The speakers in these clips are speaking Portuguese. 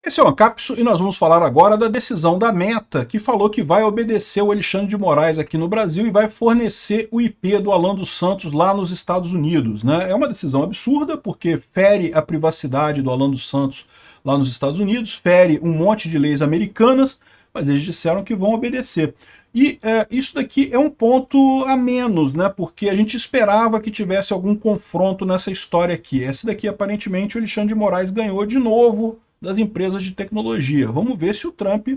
Esse é o Ancapso e nós vamos falar agora da decisão da Meta, que falou que vai obedecer o Alexandre de Moraes aqui no Brasil e vai fornecer o IP do Alan dos Santos lá nos Estados Unidos, né? É uma decisão absurda, porque fere a privacidade do Alan dos Santos lá nos Estados Unidos, fere um monte de leis americanas, mas eles disseram que vão obedecer. E isso daqui é um ponto a menos, né? Porque a gente esperava que tivesse algum confronto nessa história aqui. Esse daqui, aparentemente, o Alexandre de Moraes ganhou de novo das empresas de tecnologia. Vamos ver se o Trump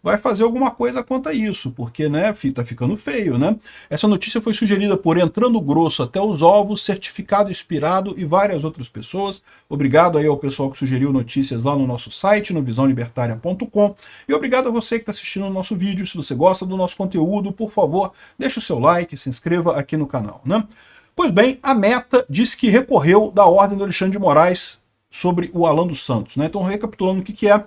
vai fazer alguma coisa quanto a isso, porque, né, tá ficando feio, né? Essa notícia foi sugerida por Entrando Grosso Até os Ovos, Certificado Inspirado e várias outras pessoas. Obrigado aí ao pessoal que sugeriu notícias lá no nosso site, no visãolibertaria.com, e obrigado a você que está assistindo o nosso vídeo. Se você gosta do nosso conteúdo, por favor, deixe o seu like, se inscreva aqui no canal, né? Pois bem, a Meta disse que recorreu da ordem do Alexandre de Moraes sobre o Alan dos Santos, né? Então, recapitulando o que é,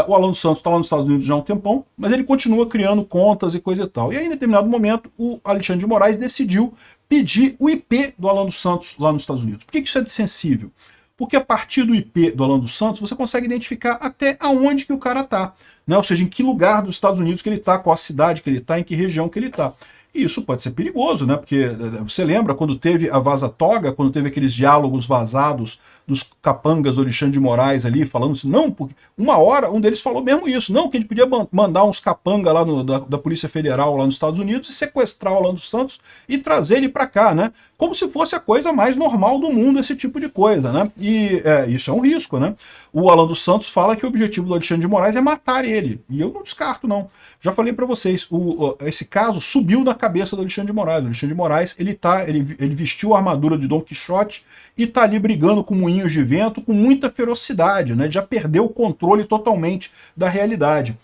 o Alan dos Santos está lá nos Estados Unidos já há um tempão, mas ele continua criando contas e coisa e tal. E aí, em determinado momento, o Alexandre de Moraes decidiu pedir o IP do Alan dos Santos lá nos Estados Unidos. Por que isso é sensível? Porque a partir do IP do Alan dos Santos, você consegue identificar até aonde que o cara está, né? Ou seja, em que lugar dos Estados Unidos que ele está, qual a cidade que ele está, em que região que ele está. E isso pode ser perigoso, né? Porque você lembra quando teve a Vaza Toga, quando teve aqueles diálogos vazados dos capangas do Alexandre de Moraes ali, falando assim, não, porque uma hora um deles falou mesmo isso, não, que a gente podia mandar uns capanga lá da Polícia Federal lá nos Estados Unidos e sequestrar o Alan dos Santos e trazer ele para cá, né? Como se fosse a coisa mais normal do mundo, esse tipo de coisa, né? E isso é um risco, né? O Alan dos Santos fala que o objetivo do Alexandre de Moraes é matar ele, e eu não descarto, não. Já falei para vocês, esse caso subiu na cabeça do Alexandre de Moraes. O Alexandre de Moraes, ele vestiu a armadura de Dom Quixote e tá ali brigando com moinhos de vento com muita ferocidade, né? Já perdeu o controle totalmente da realidade.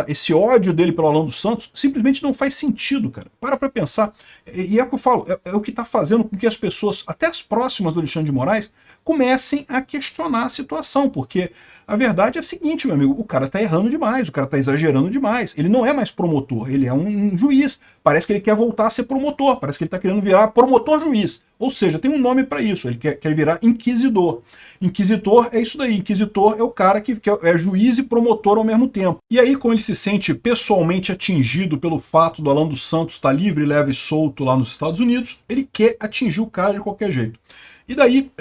Esse ódio dele pelo Alan dos Santos simplesmente não faz sentido, cara. Para pensar. E é o que eu falo, é o que está fazendo com que as pessoas, até as próximas do Alexandre de Moraes, comecem a questionar a situação, porque a verdade é a seguinte, meu amigo, o cara tá errando demais, o cara tá exagerando demais, ele não é mais promotor, ele é um juiz, parece que ele quer voltar a ser promotor, parece que ele tá querendo virar promotor-juiz, ou seja, tem um nome para isso, ele quer virar inquisidor. Inquisitor é isso daí, inquisitor é o cara que é juiz e promotor ao mesmo tempo. E aí, como ele se sente pessoalmente atingido pelo fato do Alan dos Santos estar livre, leve e solto lá nos Estados Unidos, ele quer atingir o cara de qualquer jeito. E daí,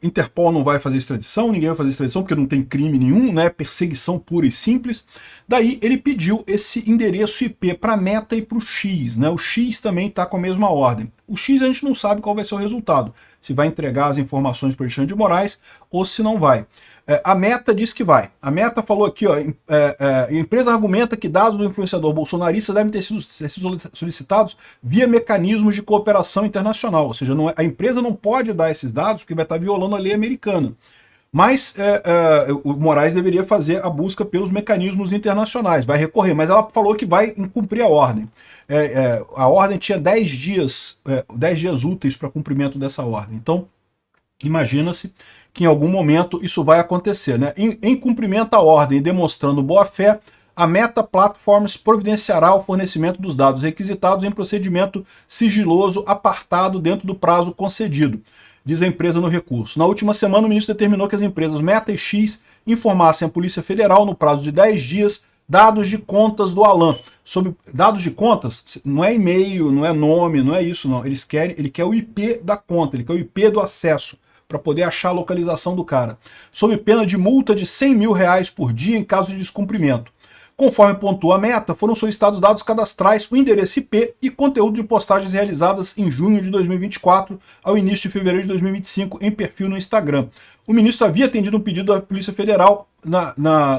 Interpol não vai fazer extradição, ninguém vai fazer extradição porque não tem crime nenhum, né? Perseguição pura e simples. Daí ele pediu esse endereço IP para a Meta e para o X, né? O X também está com a mesma ordem. O X a gente não sabe qual vai ser o resultado, se vai entregar as informações para o Alexandre de Moraes ou se não vai. A Meta diz que vai. A Meta falou aqui, ó, a empresa argumenta que dados do influenciador bolsonarista devem ter sido solicitados via mecanismos de cooperação internacional, ou seja, a empresa não pode dar esses dados porque vai estar violando a lei americana. Mas o Moraes deveria fazer a busca pelos mecanismos internacionais, vai recorrer, mas ela falou que vai cumprir a ordem. A ordem tinha 10 dias úteis para cumprimento dessa ordem, então imagina-se que em algum momento isso vai acontecer, né? Em cumprimento à ordem e demonstrando boa-fé, a Meta Platforms providenciará o fornecimento dos dados requisitados em procedimento sigiloso apartado dentro do prazo concedido, diz a empresa no recurso. Na última semana, o ministro determinou que as empresas Meta e X informassem à Polícia Federal, no prazo de 10 dias, dados de contas do Alan. Sobre dados de contas, não é e-mail, não é nome, não é isso, não. Ele quer o IP da conta, ele quer o IP do acesso, para poder achar a localização do cara, sob pena de multa de R$100 mil por dia em caso de descumprimento. Conforme pontua a Meta, foram solicitados dados cadastrais, o endereço IP e conteúdo de postagens realizadas em junho de 2024 ao início de fevereiro de 2025 em perfil no Instagram. O ministro havia atendido um pedido da Polícia Federal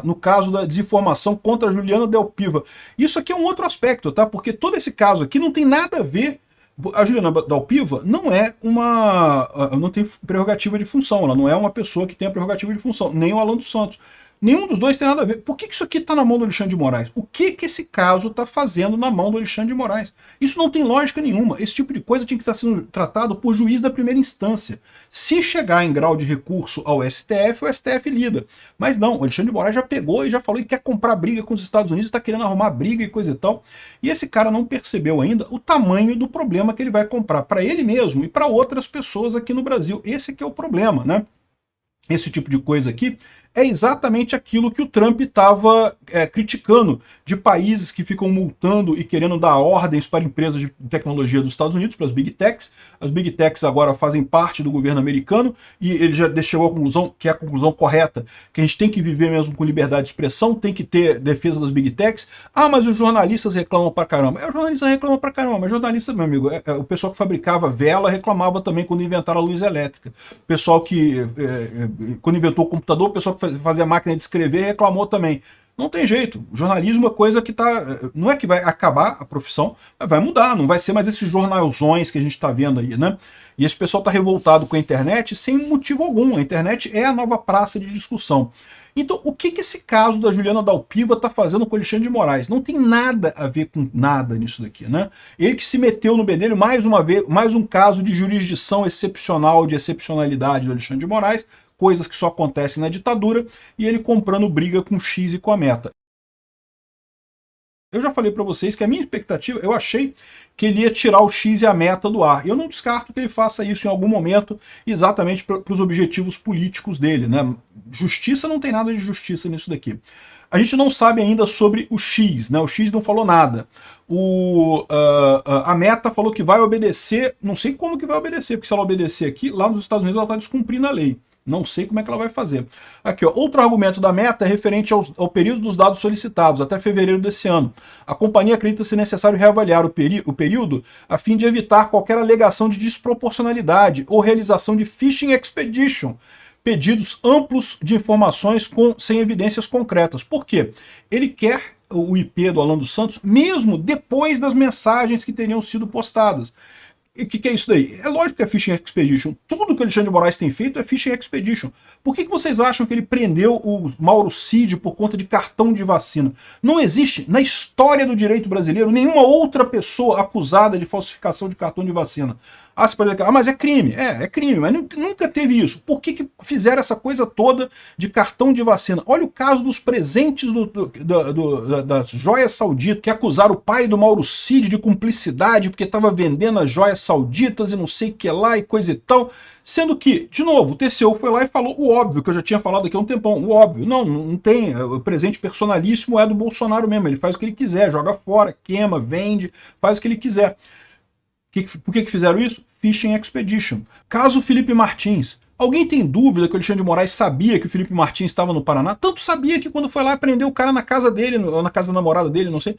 no caso da desinformação contra Juliana Del Piva. Isso aqui é um outro aspecto, tá? Porque todo esse caso aqui não tem nada a ver. A Juliana Del Piva não tem prerrogativa de função, ela não é uma pessoa que tem a prerrogativa de função, nem o Alan dos Santos. Nenhum dos dois tem nada a ver. Por que isso aqui está na mão do Alexandre de Moraes? O que esse caso está fazendo na mão do Alexandre de Moraes? Isso não tem lógica nenhuma. Esse tipo de coisa tinha que estar sendo tratado por juiz da primeira instância. Se chegar em grau de recurso ao STF, o STF lida. Mas não, o Alexandre de Moraes já pegou e já falou que quer comprar briga com os Estados Unidos, está querendo arrumar briga e coisa e tal. E esse cara não percebeu ainda o tamanho do problema que ele vai comprar para ele mesmo e para outras pessoas aqui no Brasil. Esse aqui é o problema, né? Esse tipo de coisa aqui é exatamente aquilo que o Trump estava criticando, de países que ficam multando e querendo dar ordens para empresas de tecnologia dos Estados Unidos, para as Big Techs. As Big Techs agora fazem parte do governo americano e ele já chegou à conclusão, que é a conclusão correta, que a gente tem que viver mesmo com liberdade de expressão, tem que ter defesa das Big Techs. Ah, mas os jornalistas reclamam pra caramba. Os jornalistas reclamam pra caramba, mas jornalista, meu amigo, o pessoal que fabricava vela reclamava também quando inventaram a luz elétrica. O pessoal que, quando inventou o computador, o pessoal que fazia máquina de escrever reclamou também. Não tem jeito. O jornalismo é coisa que tá. Não é que vai acabar a profissão, mas vai mudar. Não vai ser mais esses jornalzões que a gente está vendo aí, né? E esse pessoal está revoltado com a internet sem motivo algum. A internet é a nova praça de discussão. Então, o que esse caso da Juliana Dalpiva está fazendo com o Alexandre de Moraes? Não tem nada a ver com nada nisso daqui, né? Ele que se meteu no bedelho mais uma vez, mais um caso de jurisdição excepcional, de excepcionalidade do Alexandre de Moraes, coisas que só acontecem na ditadura, e ele comprando briga com o X e com a Meta. Eu já falei para vocês que a minha expectativa, eu achei que ele ia tirar o X e a Meta do ar. Eu não descarto que ele faça isso em algum momento, exatamente para os objetivos políticos dele, né? Justiça, não tem nada de justiça nisso daqui. A gente não sabe ainda sobre o X, né? O X não falou nada. A Meta falou que vai obedecer, não sei como que vai obedecer, porque se ela obedecer aqui, lá nos Estados Unidos ela está descumprindo a lei. Não sei como é que ela vai fazer. Aqui, ó, outro argumento da Meta é referente ao período dos dados solicitados, até fevereiro desse ano. A companhia acredita ser necessário reavaliar o período a fim de evitar qualquer alegação de desproporcionalidade ou realização de phishing expedition, pedidos amplos de informações sem evidências concretas. Por quê? Ele quer o IP do Alan dos Santos mesmo depois das mensagens que teriam sido postadas. E o que é isso daí? É lógico que é Phishing Expedition. Tudo que o Alexandre de Moraes tem feito é Phishing Expedition. Por que vocês acham que ele prendeu o Mauro Cid por conta de cartão de vacina? Não existe, na história do direito brasileiro, nenhuma outra pessoa acusada de falsificação de cartão de vacina. Ah, você pode dizer, mas é crime. É crime, mas nunca teve isso. Por que fizeram essa coisa toda de cartão de vacina? Olha o caso dos presentes das joias sauditas, que acusaram o pai do Mauro Cid de cumplicidade porque estava vendendo as joias sauditas e não sei o que lá e coisa e tal. Sendo que, de novo, o TCU foi lá e falou o óbvio, que eu já tinha falado aqui há um tempão. O óbvio. Não tem. O presente personalíssimo é do Bolsonaro mesmo. Ele faz o que ele quiser, joga fora, queima, vende, faz o que ele quiser. Por que fizeram isso? Phishing Expedition. Caso Felipe Martins. Alguém tem dúvida que o Alexandre de Moraes sabia que o Felipe Martins estava no Paraná? Tanto sabia que quando foi lá prendeu o cara na casa dele, ou na casa da namorada dele, não sei.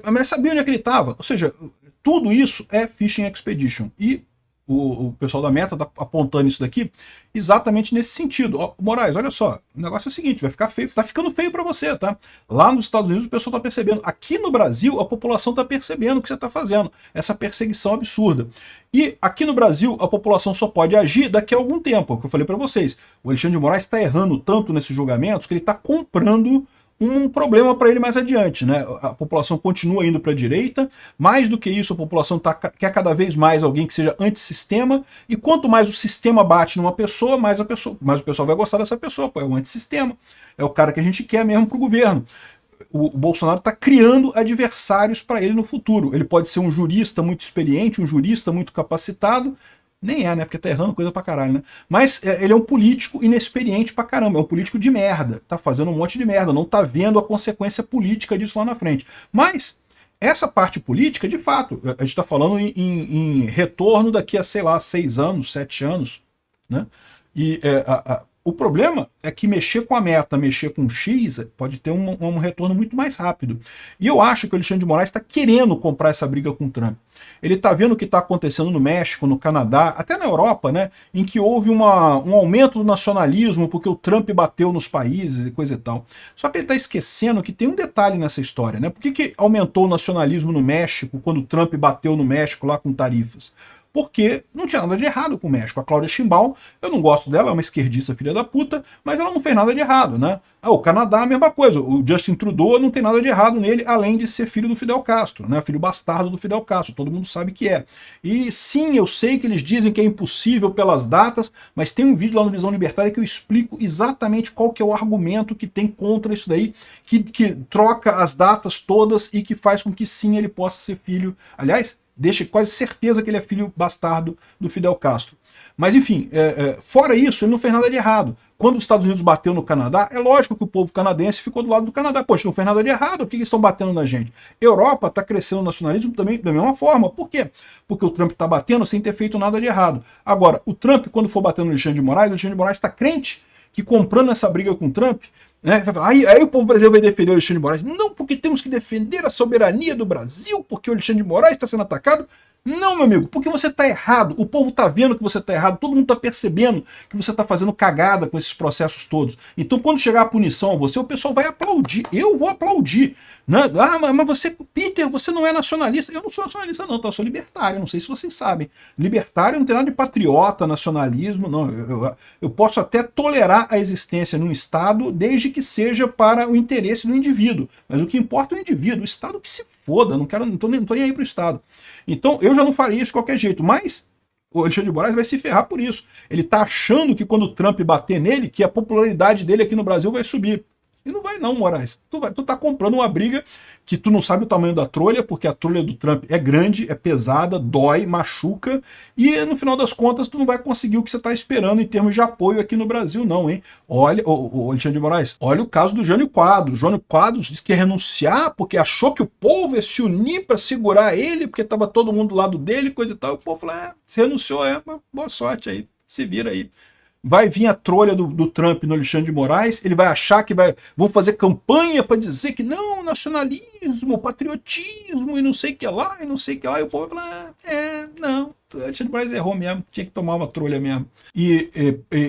Mas sabia onde é que ele estava. Ou seja, tudo isso é Phishing Expedition. E o pessoal da Meta está apontando isso daqui exatamente nesse sentido. Ó, Moraes, olha só, o negócio é o seguinte, vai ficar feio, tá ficando feio para você, tá? Lá nos Estados Unidos o pessoal tá percebendo. Aqui no Brasil a população tá percebendo o que você tá fazendo, essa perseguição absurda. E aqui no Brasil a população só pode agir daqui a algum tempo, é o que eu falei para vocês. O Alexandre de Moraes está errando tanto nesses julgamentos que ele está comprando um problema para ele mais adiante, né? A população continua indo para a direita, mais do que isso, a população quer cada vez mais alguém que seja antissistema, e quanto mais o sistema bate numa pessoa, mais o pessoal vai gostar dessa pessoa, pô, é o antissistema, é o cara que a gente quer mesmo para o governo. O Bolsonaro está criando adversários para ele no futuro. Ele pode ser um jurista muito experiente, um jurista muito capacitado, nem é, né? Porque tá errando coisa pra caralho, né? Mas ele é um político inexperiente pra caramba, é um político de merda. Tá fazendo um monte de merda, não tá vendo a consequência política disso lá na frente. Mas essa parte política, de fato, a gente tá falando em retorno daqui a, sei lá, 6 anos, 7 anos, né? E o problema é que mexer com a Meta, mexer com o X, pode ter um retorno muito mais rápido. E eu acho que o Alexandre de Moraes está querendo comprar essa briga com o Trump. Ele está vendo o que está acontecendo no México, no Canadá, até na Europa, né, em que houve um aumento do nacionalismo porque o Trump bateu nos países e coisa e tal. Só que ele está esquecendo que tem um detalhe nessa história, né? Por que aumentou o nacionalismo no México quando o Trump bateu no México lá com tarifas? Porque não tinha nada de errado com o México. A Cláudia Sheinbaum, eu não gosto dela, é uma esquerdista filha da puta, mas ela não fez nada de errado, né? O Canadá, a mesma coisa. O Justin Trudeau não tem nada de errado nele, além de ser filho do Fidel Castro, né? Filho bastardo do Fidel Castro, todo mundo sabe que é. E sim, eu sei que eles dizem que é impossível pelas datas, mas tem um vídeo lá no Visão Libertária que eu explico exatamente qual que é o argumento que tem contra isso daí, que troca as datas todas e que faz com que sim, ele possa ser filho. Aliás, deixa quase certeza que ele é filho bastardo do Fidel Castro. Mas enfim, fora isso, ele não fez nada de errado. Quando os Estados Unidos bateu no Canadá, é lógico que o povo canadense ficou do lado do Canadá. Poxa, não fez nada de errado, por que eles estão batendo na gente? Europa está crescendo o nacionalismo também da mesma forma. Por quê? Porque o Trump está batendo sem ter feito nada de errado. Agora, o Trump, quando for batendo no Alexandre de Moraes, o Alexandre de Moraes está crente que comprando essa briga com o Trump, né, aí o povo brasileiro vai defender o Alexandre de Moraes. Não, porque temos que defender a soberania do Brasil, porque o Alexandre de Moraes está sendo atacado. Não, meu amigo, porque você está errado. O povo está vendo que você está errado, todo mundo está percebendo que você está fazendo cagada com esses processos todos. Então, quando chegar a punição a você, o pessoal vai aplaudir. Eu vou aplaudir. Né? Ah, mas você, Peter, você não é nacionalista. Eu não sou nacionalista, não, tá? Eu sou libertário. Não sei se vocês sabem. Libertário não tem nada de patriota, nacionalismo. Não. Eu posso até tolerar a existência num Estado, desde que seja para o interesse do indivíduo. Mas o que importa é o indivíduo. O Estado que se foda. Não tô nem aí para o Estado. Então, eu já não faria isso de qualquer jeito, mas o Alexandre de Moraes vai se ferrar por isso. Ele tá achando que quando o Trump bater nele, que a popularidade dele aqui no Brasil vai subir. E não vai não, Moraes. Tu tá comprando uma briga que tu não sabe o tamanho da trolha, porque a trolha do Trump é grande, é pesada, dói, machuca, e no final das contas tu não vai conseguir o que você tá esperando em termos de apoio aqui no Brasil não, hein? Olha, o Alexandre de Moraes, olha o caso do Jânio Quadros. Jânio Quadros disse que ia renunciar porque achou que o povo ia se unir para segurar ele, porque tava todo mundo do lado dele, coisa e tal. O povo falou, você renunciou, mas boa sorte aí, se vira aí. Vai vir a trolha do Trump no Alexandre de Moraes, ele vai achar que vão fazer campanha para dizer que não, nacionalismo, patriotismo e não sei o que lá, e não sei o que lá, e o povo vai falar, não, o Alexandre de Moraes errou mesmo, tinha que tomar uma trolha mesmo. E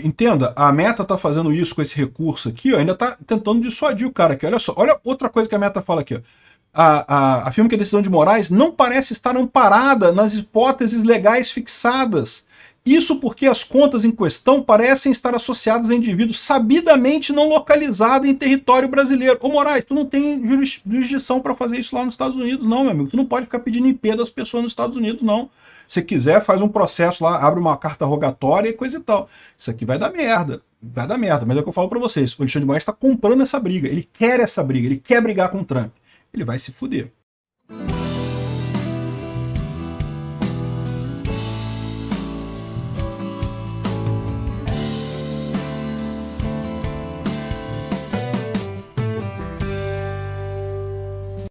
entenda, a Meta tá fazendo isso com esse recurso aqui, ó, ainda tá tentando dissuadir o cara aqui, olha só, olha outra coisa que a Meta fala aqui, ó. Afirma que a decisão de Moraes não parece estar amparada nas hipóteses legais fixadas. Isso porque as contas em questão parecem estar associadas a indivíduos sabidamente não localizados em território brasileiro. Ô Moraes, tu não tem jurisdição para fazer isso lá nos Estados Unidos, não, meu amigo. Tu não pode ficar pedindo IP das pessoas nos Estados Unidos, não. Se quiser, faz um processo lá, abre uma carta rogatória e coisa e tal. Isso aqui vai dar merda. Vai dar merda, mas é o que eu falo para vocês. O Alexandre de Moraes está comprando essa briga. Ele quer essa briga, ele quer brigar com o Trump. Ele vai se fuder.